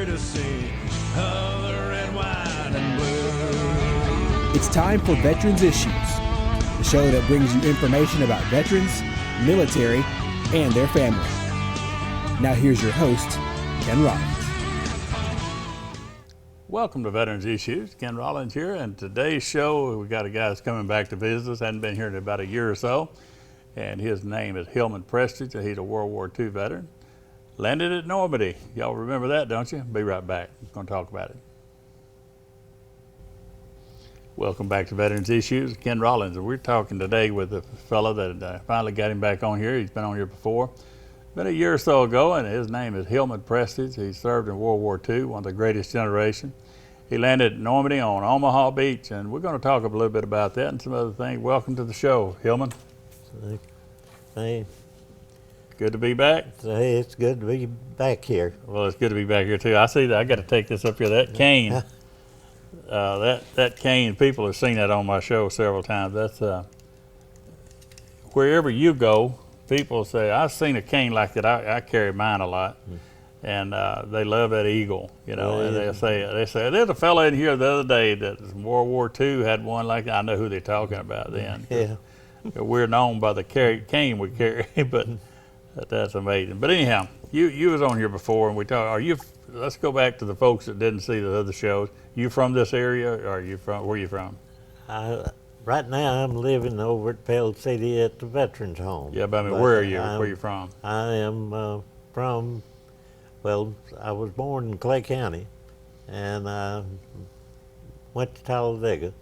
courtesy of the red, white, and blue. It's time for Veterans Issues, the show that brings you information about veterans, military, and their family. Now here's your host, Ken Rollins. Welcome to Veterans Issues. Ken Rollins here, and today's show we got a guy that's coming back to visit us. Hadn't been here in about a year or so, and his name is Hillman Prestidge. He's a World War II veteran. Landed at Normandy. Y'all remember that, don't you? Be right back. We're going to talk about it. Welcome back to Veterans Issues. Ken Rollins, and we're talking today with a fellow that finally got him back on here. He's been on here before. Been a year or so ago, and his name is Hillman Prestidge. He served in World War II, one of the greatest generation. He landed at Normandy on Omaha Beach, and we're going to talk a little bit about that and some other things. Welcome to the show, Hillman. Hey, Good to be back. it's good to be back here. Well, it's good to be back here too. I see that. I got to take this up here. That cane, that cane. People have seen that on my show several times. That's wherever you go, people say, "I've seen a cane like that." I carry mine a lot, and they love that eagle. You know, and they say there's a fella in here the other day that in World War II had one like that. I know who they're talking about then. Yeah. We're known by the cane we carry, but. That's amazing. But anyhow, you was on here before, and we talked. Let's go back to the folks that didn't see the other shows. You from this area, or are you from? Where are you from? Right now, I'm living over at Pell City at the Veterans Home. Yeah, but I mean, where are you? Where are you from? I am from. Well, I was born in Clay County, and I went to Talladega.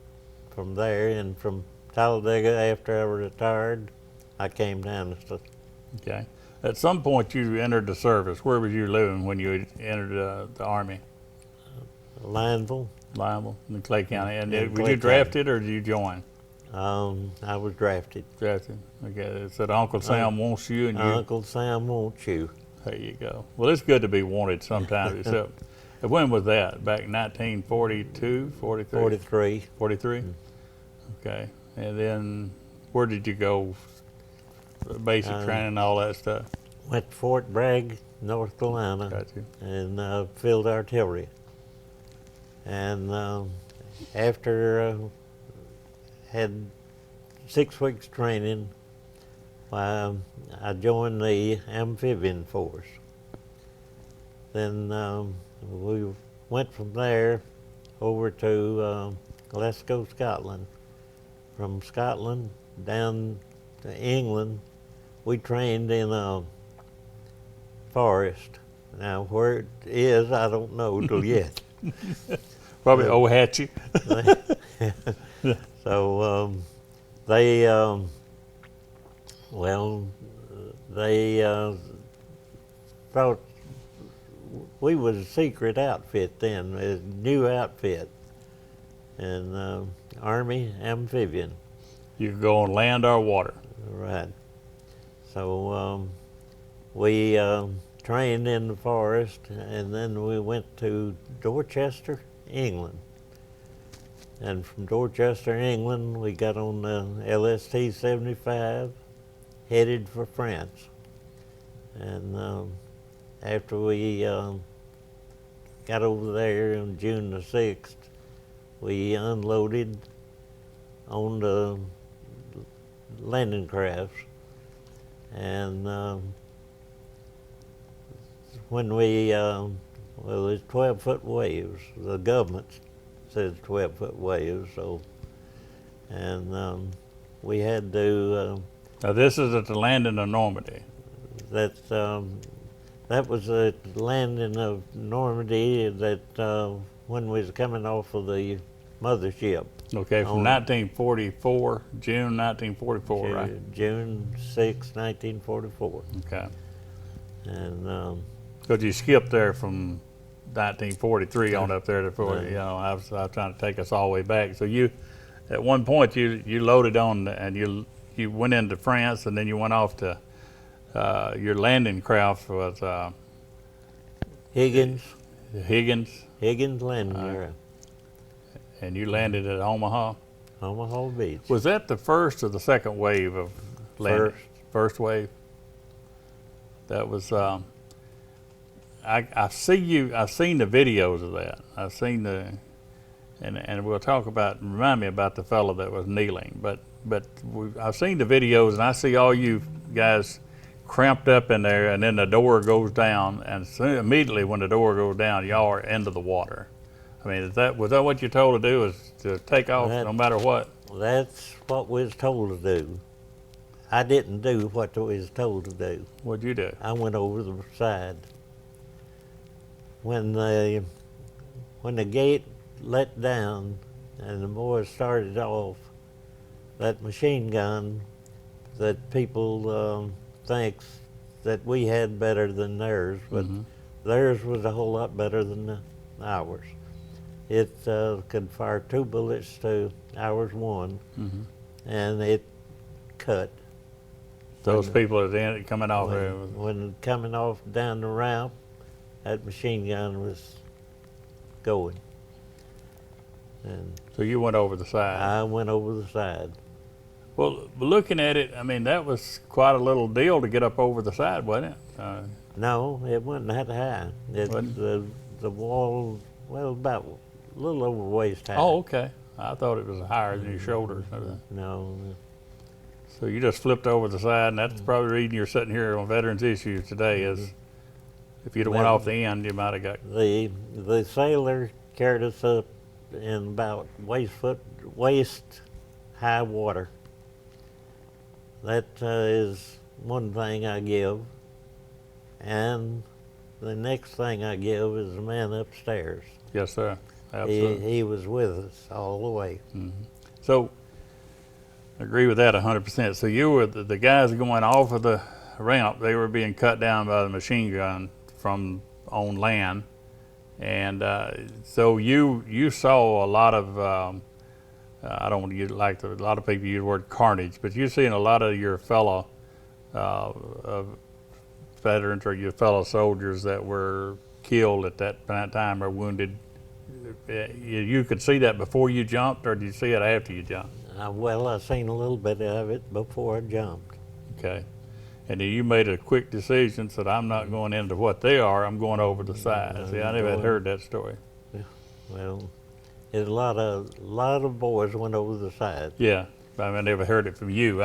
From there, and from Talladega, after I retired, I came down to. Okay. At some point, you entered the service. Where was you living when you entered the Army? Lineville. Lineville, in Clay County. And In were Clay you drafted or did you join? I was drafted. Drafted. Okay. It said Uncle Sam wants you, and you. Uncle Sam wants you. There you go. Well, it's good to be wanted sometimes. Except, when was that? Back in 1942, 43? 43. 43? Okay. And then where did you go? Basic training and all that stuff. Went to Fort Bragg, North Carolina, Got you. and field artillery. And after had 6 weeks training, I joined the amphibian force. Then we went from there over to Glasgow, Scotland. From Scotland down to England. We trained in a forest. Now, where it is, I don't know till yet. Probably Ohatchee. So they thought we was a secret outfit then, a new outfit, and Army amphibian. You could go on land or water. Right. So we trained in the forest, and then we went to Dorchester, England. And from Dorchester, England, we got on the LST-75, headed for France. And after we got over there on June the 6th, we unloaded on the landing crafts. And when we, well, it's 12-foot waves. The government says 12-foot waves, so, and we had to. Now this is at the landing of Normandy. That was the landing of Normandy. That when we was coming off of the mothership. Okay, from 1944, June 1944, right? June 6, 1944. Okay. And Because you skipped there from 1943 on up there to 40. You know, I was trying to take us all the way back. So you, at one point, you loaded on and you went into France, and then you went off to your landing craft was Higgins landing area. And you landed at Omaha? Omaha Beach. Was that the first or the second wave of landing? First wave? That was, I see you. I've seen the videos of that. I've seen the, and we'll talk about. Remind me about the fellow that was kneeling. But I've seen the videos, and I see all you guys cramped up in there, and then the door goes down, and immediately when the door goes down, y'all are into the water. I mean, was that what you're told to do? Is to take off no matter what? That's what we was told to do. I didn't do what we was told to do. What'd you do? I went over the side. When the gate let down and the boys started off, that machine gun that people thinks that we had better than theirs, but theirs was a whole lot better than ours. It could fire 2 bullets to ours 1, and it cut. Those people that coming off there. When coming off down the ramp, that machine gun was going. And So you went over the side. I went over the side. Well, looking at it, I mean, that was quite a little deal to get up over the side, wasn't it? No, it wasn't that high. The wall, well, about a little over waist high. Oh, okay. I thought it was higher than your shoulders. No. So you just flipped over the side, and that's probably the reason you're sitting here on Veterans Issues today. Is if you'd have went off the end, you might have got. The sailor carried us up in about waist high water. That is one thing I give, and the next thing I give is the man upstairs. Yes, sir. Absolutely. He was with us all the way. So, I agree with that 100%. So you were the guys going off of the ramp. They were being cut down by the machine gun from on land, and so you saw a lot of. I don't want to use a lot of people use the word carnage, but you've seen a lot of your fellow veterans or your fellow soldiers that were killed at that time or wounded. You could see that before you jumped, or did you see it after you jumped? Well, I seen a little bit of it before I jumped. Okay. And then you made a quick decision, said, I'm not going into what they are, I'm going over the side. See, I never had heard that story. Well, a lot of boys went over the side. Yeah, I never heard it from you.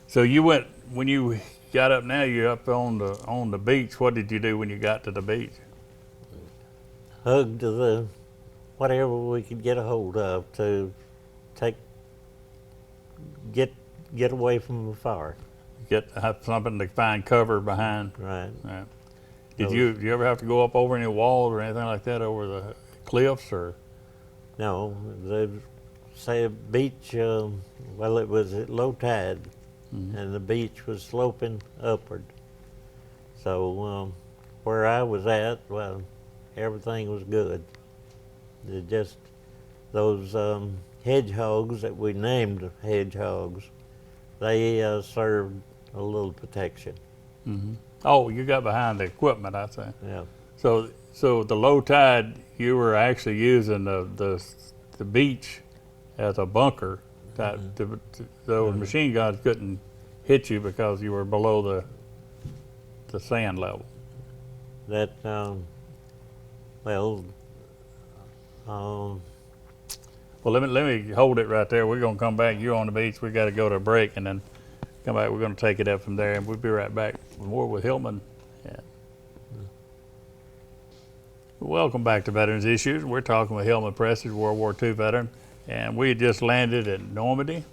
So you went, when you got up now, you're up on the beach. What did you do when you got to the beach? Hugged to whatever we could get a hold of to get away from the fire. Have something to find cover behind. Right. Right. Did you ever have to go up over any walls or anything like that over the cliffs or? No, the beach. Well, it was at low tide, and the beach was sloping upward. So where I was at, well, everything was good. Just those hedgehogs that we named hedgehogs, they served a little protection. Oh, you got behind the equipment, I think. Yeah. So the low tide, you were actually using the beach as a bunker. That those machine guns couldn't hit you because you were below the sand level. That Well, let me hold it right there. We're gonna come back. You're on the beach. We got to go to a break and then come back. We're gonna take it up from there, and we'll be right back with more with Hillman. Yeah. Welcome back to Veterans Issues. We're talking with Hillman Prestidge, World War II veteran, and we had just landed at Normandy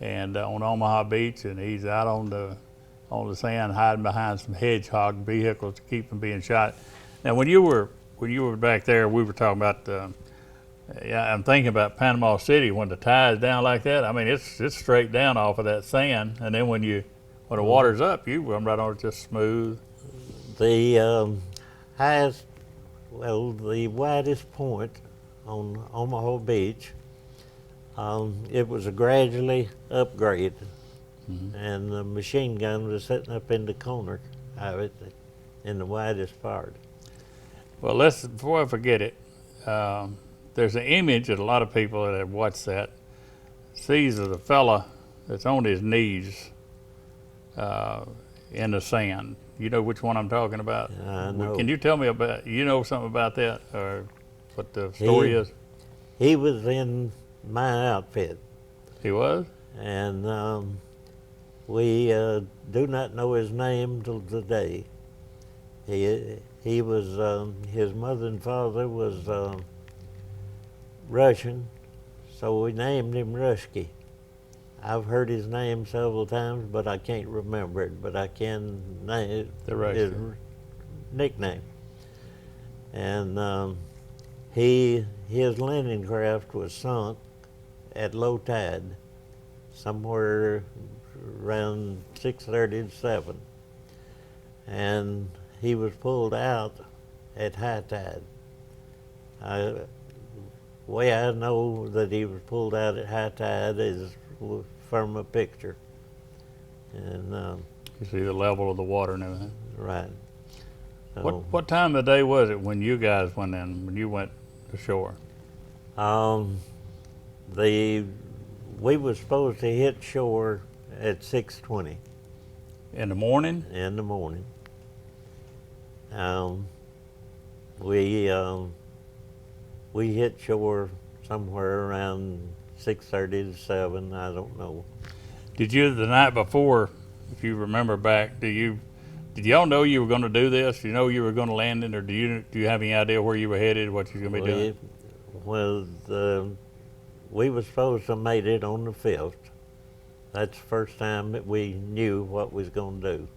and on Omaha Beach, and he's out on the sand hiding behind some hedgehog vehicles to keep from being shot. Now, when you were back there, we were talking about. I'm thinking about Panama City when the tide's down like that. I mean, it's straight down off of that sand, and then when the water's up, you run right on it just smooth. the highest, well, the widest point on Omaha Beach, it was a gradually upgrade, and the machine gun was sitting up in the corner of it in the widest part. Well, before I forget it, there's an image that a lot of people that have watched that sees of the fella that's on his knees, in the sand. You know which one I'm talking about? I know. Can you tell me about, you know something about that, or what the story is? He was in my outfit, He was? and we do not know his name till today. He was his mother and father was Russian, so we named him Rusky. I've heard his name several times, but I can't remember it. But I can name The Rusky. his nickname. And his landing craft was sunk at low tide, somewhere around 6:30 to 7, and he was pulled out at high tide. Way I know that he was pulled out at high tide is from a picture, and You see the level of the water and everything. right. So, What time of the day was it when you guys went in, when you went ashore? We were supposed to hit shore at 6:20 In the morning? in the morning. We hit shore somewhere around 6:30 to 7. I don't know. Did you, the night before, if you remember back, did y'all know you were going to do this? Do you know you were going to land in, or do you have any idea where you were headed, what you were going to be doing? We were supposed to have made it on the 5th. That's the first time that we knew what we was going to do.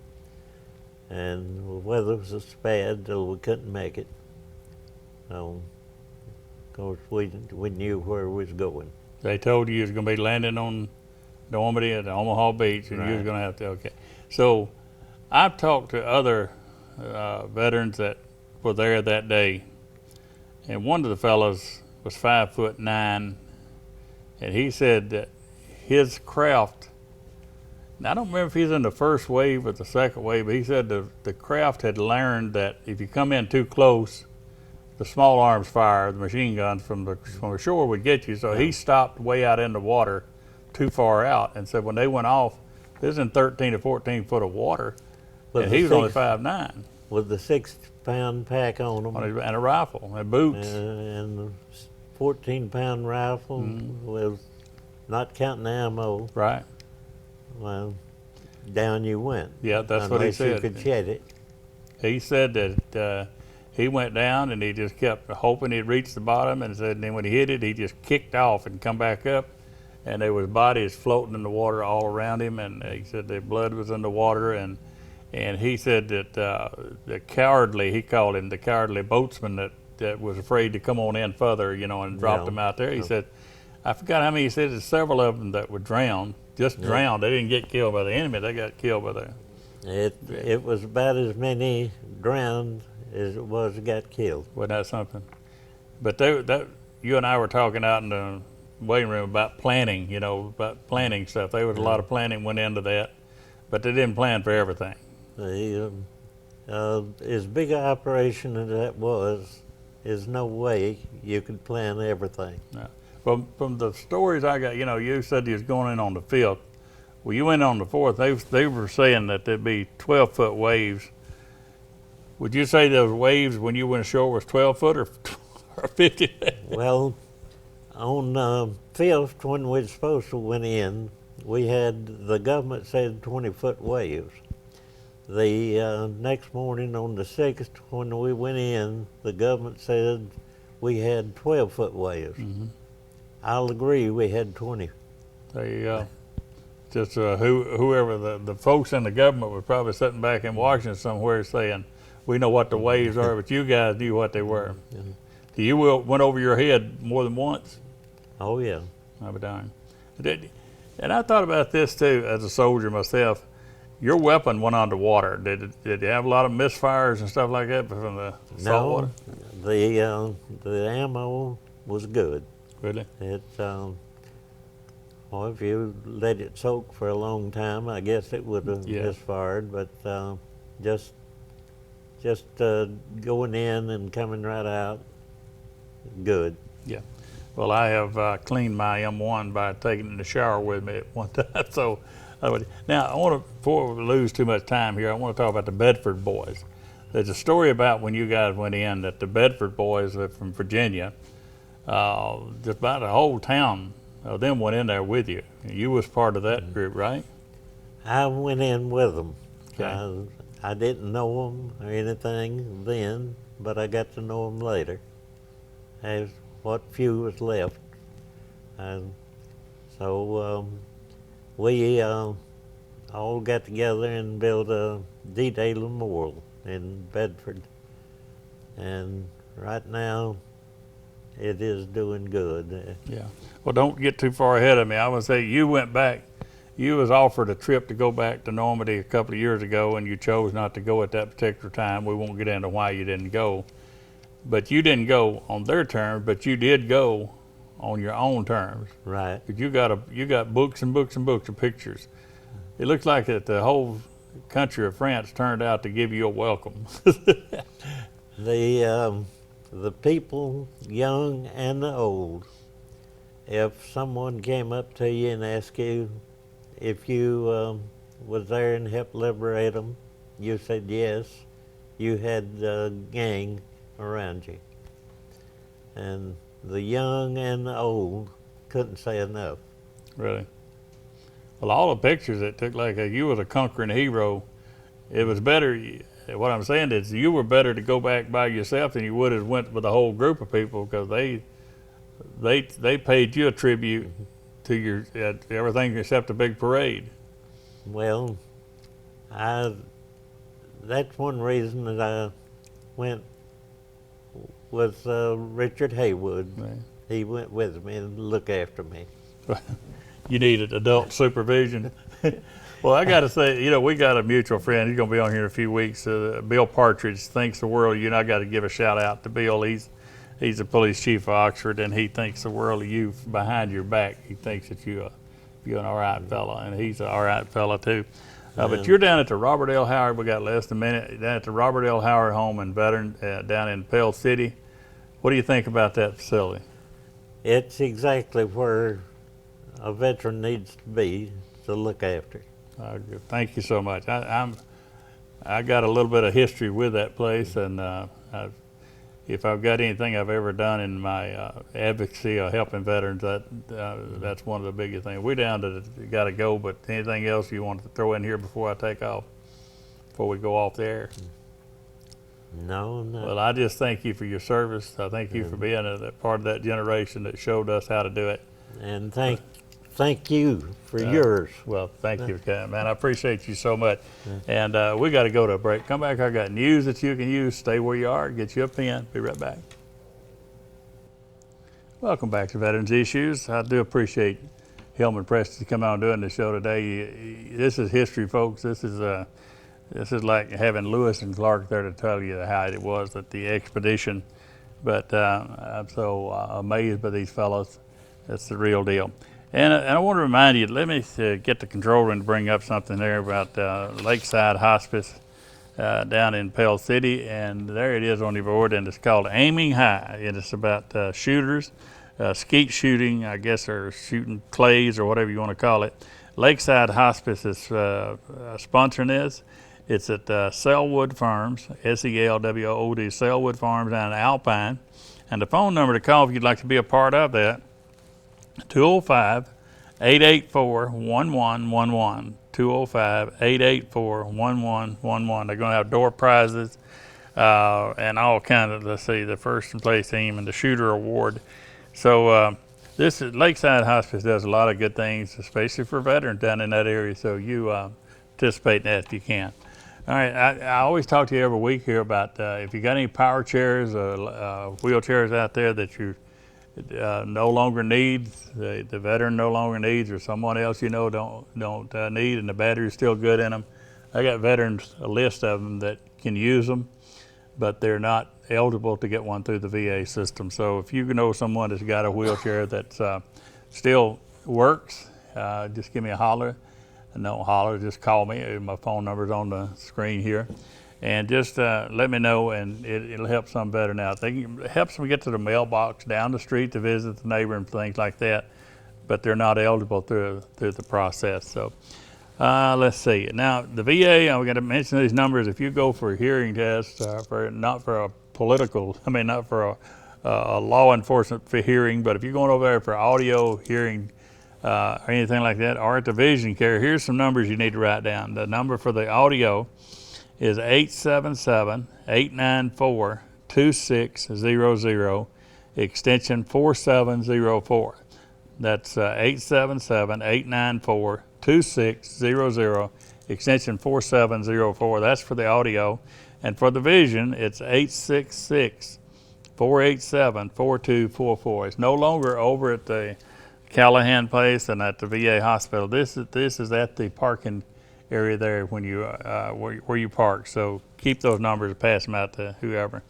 And the weather was bad, so we couldn't make it. So, of course, we knew where we was going. They told you was going to be landing on Normandy at Omaha Beach, and you was Right. going to have to. Okay, so I've talked to other veterans that were there that day, and one of the fellows was 5'9", and he said that his craft. Now, I don't remember if he's in the first wave or the second wave, but he said the craft had learned that if you come in too close, the small arms fire, the machine guns from the shore would get you. So he stopped way out in the water, too far out, and said when they went off, this is in 13 to 14 foot of water, With and the he was only six- 5'9", With the 6-pound pack on them, and a rifle and boots. and the 14-pound rifle with, not counting the ammo, Right? well, down you went. Yeah, that's what he Unless you said. could shed it. He said that he went down and he just kept hoping he'd reach the bottom, and said, and then when he hit it, he just kicked off and come back up, and there was bodies floating in the water all around him, and he said the blood was in the water, and he said that the cowardly, he called him the cowardly boatsman that was afraid to come on in further, and dropped Yeah. him out there. He Yeah. said, I forgot how many, he said there's several of them that were drowned, just drowned. They didn't get killed by the enemy, they got killed by the. It was about as many drowned as it was got killed. Wasn't that something? But you and I were talking out in the waiting room about planning, about planning stuff. There was a lot of planning went into that, but they didn't plan for everything. As big an operation as that was, there's no way you could plan everything. No. From the stories I got, you said you was going in on the 5th. Well, you went on the 4th. They were saying that there'd be 12-foot waves. Would you say those waves when you went ashore was 12 foot or 50? Well, on 5th, when we were supposed to went in, the government said 20-foot waves. The next morning on the 6th, when we went in, the government said we had 12-foot waves. Mm-hmm. I'll agree we had 20. There you go. Just whoever the folks in the government were probably sitting back in Washington somewhere saying, we know what the waves are, but you guys knew what they were. Yeah. You went over your head more than once? Oh, yeah. I'll be darned. And I thought about this too, as a soldier myself. Your weapon went underwater. Did you have a lot of misfires and stuff like that from the salt water? No, the ammo was good. Really? If you let it soak for a long time, I guess it would have Yeah. misfired. But just going in and coming right out, good. Yeah. Well, I have cleaned my M1 by taking it in the shower with me at one time, so Now, I want to, before we lose too much time here, I want to talk about the Bedford boys. There's a story about when you guys went in that the Bedford boys from Virginia, just about the whole town of them went in there with you. You was part of that group, right? I went in with them. Okay. I didn't know them or anything then, but I got to know them later, as what few was left. And so we all got together and built a D-Day memorial in Bedford. And right now, it is doing good. Yeah. Well, don't get too far ahead of me. I would say you went back. You was offered a trip to go back to Normandy a couple of years ago, and you chose not to go at that particular time. We won't get into why you didn't go. But you didn't go on their terms, but you did go on your own terms. Right. But you got books and books and books of pictures. It looks like that the whole country of France turned out to give you a welcome. The people, young and the old, if someone came up to you and asked you if you was there and helped liberate them, you said yes. You had a gang around you. And the young and the old couldn't say enough. Really? Well, all the pictures it took like you was a conquering hero. It was better. What I'm saying is you were better to go back by yourself than you would have went with a whole group of people, because they paid you a tribute to your everything except a big parade. Well, that's one reason that I went with Richard Haywood. Right. He went with me and looked after me. You needed adult supervision. Well, I got to say, we got a mutual friend. He's going to be on here in a few weeks. Bill Partridge thinks the world of you, and I got to give a shout out to Bill. He's the police chief of Oxford, and he thinks the world of you behind your back. He thinks that you're an all right fella, and he's an all right fella too. But you're down at the Robert L. Howard. We got less than a minute. Down at the Robert L. Howard home in Veteran, down in Pell City. What do you think about that facility? It's exactly where a veteran needs to be to look after. Thank you so much. I got a little bit of history with that place, and if I've got anything I've ever done in my advocacy of helping veterans, that's one of the biggest things. We're down to got to go, but anything else you want to throw in here before I take off, before we go off the air? No. Well, I just thank you for your service. I thank you for being a part of that generation that showed us how to do it. And thank you for yours. Well, thank you, man. I appreciate you so much. And we got to go to a break. Come back. I got news that you can use. Stay where you are. Get you a pen. Be right back. Welcome back to Veterans Issues. I do appreciate Hillman Preston coming on doing the show today. This is history, folks. This is like having Lewis and Clark there to tell you how it was at the expedition. But I'm so amazed by these fellows. That's the real deal. And I want to remind you, let me get the control room to bring up something there about Lakeside Hospice down in Pell City. And there it is on the board, and it's called Aiming High. And it's about shooters, skeet shooting, I guess, or shooting clays or whatever you want to call it. Lakeside Hospice is sponsoring this. It's at Selwood Farms, S-E-L-W-O-O-D, Selwood Farms down in Alpine. And the phone number to call if you'd like to be a part of that, 205-884-1111, 205-884-1111. They're going to have door prizes and all kinds of, let's see, the first place team and the shooter award. So this is Lakeside Hospice does a lot of good things, especially for veterans down in that area. So you participate in that if you can. All right, I always talk to you every week here about if you got any power chairs or wheelchairs out there that you no longer needs, the veteran no longer needs, or someone else don't need, and the battery's still good in them. I got veterans, a list of them that can use them, but they're not eligible to get one through the VA system. So if you know someone that's got a wheelchair that still works, just give me a holler. And don't holler, just call me. My phone number's on the screen here. And just let me know, and it'll help some veteran out. It helps them get to the mailbox down the street to visit the neighbor and things like that, but they're not eligible through the process. So Let's see. Now, the VA, I'm going to mention these numbers. If you go for a hearing test, not for a political, not for a law enforcement for hearing, but if you're going over there for audio hearing or anything like that, or at the vision care, here's some numbers you need to write down. The number for the audio is 877-894-2600, extension 4704. That's 877-894-2600, extension 4704. That's for the audio. And for the vision, it's 866-487-4244. It's no longer over at the Callahan Place and at the VA hospital. This is at the parking area there when you where you park. So keep those numbers, pass them out to whoever.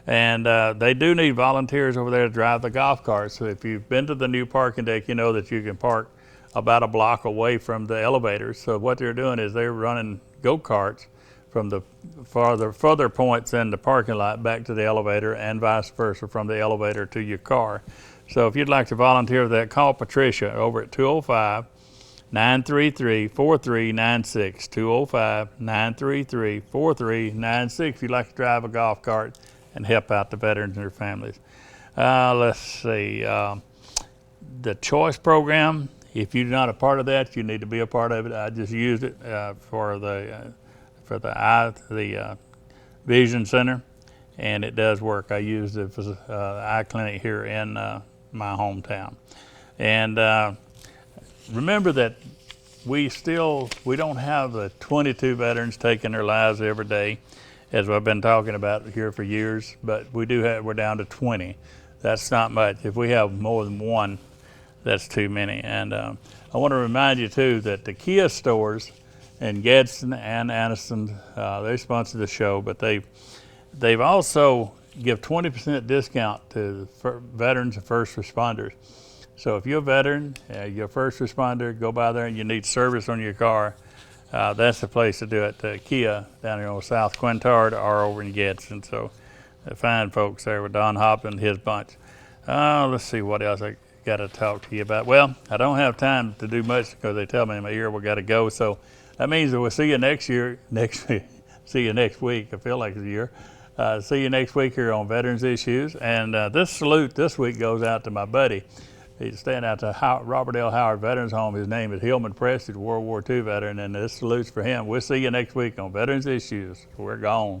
And they do need volunteers over there to drive the golf carts. So if you've been to the new parking deck, you know that you can park about a block away from the elevators. So what they're doing is they're running go-karts from the further points in the parking lot back to the elevator, and vice versa from the elevator to your car. So if you'd like to volunteer for that, call Patricia over at 205-933-4396, 205-933-4396 if you'd like to drive a golf cart and help out the veterans and their families. Let's see, the choice program, if you're not a part of that, you need to be a part of it. I just used it for the Vision Center, and it does work. I used it for the eye clinic here in my hometown. And remember that we don't have the 22 veterans taking their lives every day, as I've been talking about here for years, but we're down to 20. That's not much. If we have more than one, that's too many. And I want to remind you too that the Kia stores in Gadsden and Anniston, they sponsor the show, but they've also give 20% discount to veterans and first responders. So if you're a veteran, you're a first responder, go by there and you need service on your car, that's the place to do it. Kia down here on South Quintard or over in Gadsden. So fine folks there with Don Hoppin and his bunch. Let's see what else I got to talk to you about. Well, I don't have time to do much because they tell me in my ear we got to go. So that means that we'll see you next week. I feel like it's a year. See you next week here on Veterans Issues. And this salute this week goes out to my buddy. He's staying out to Robert L. Howard Veterans Home. His name is Hillman Prestage, World War II veteran, and this salute's for him. We'll see you next week on Veterans Issues. We're gone.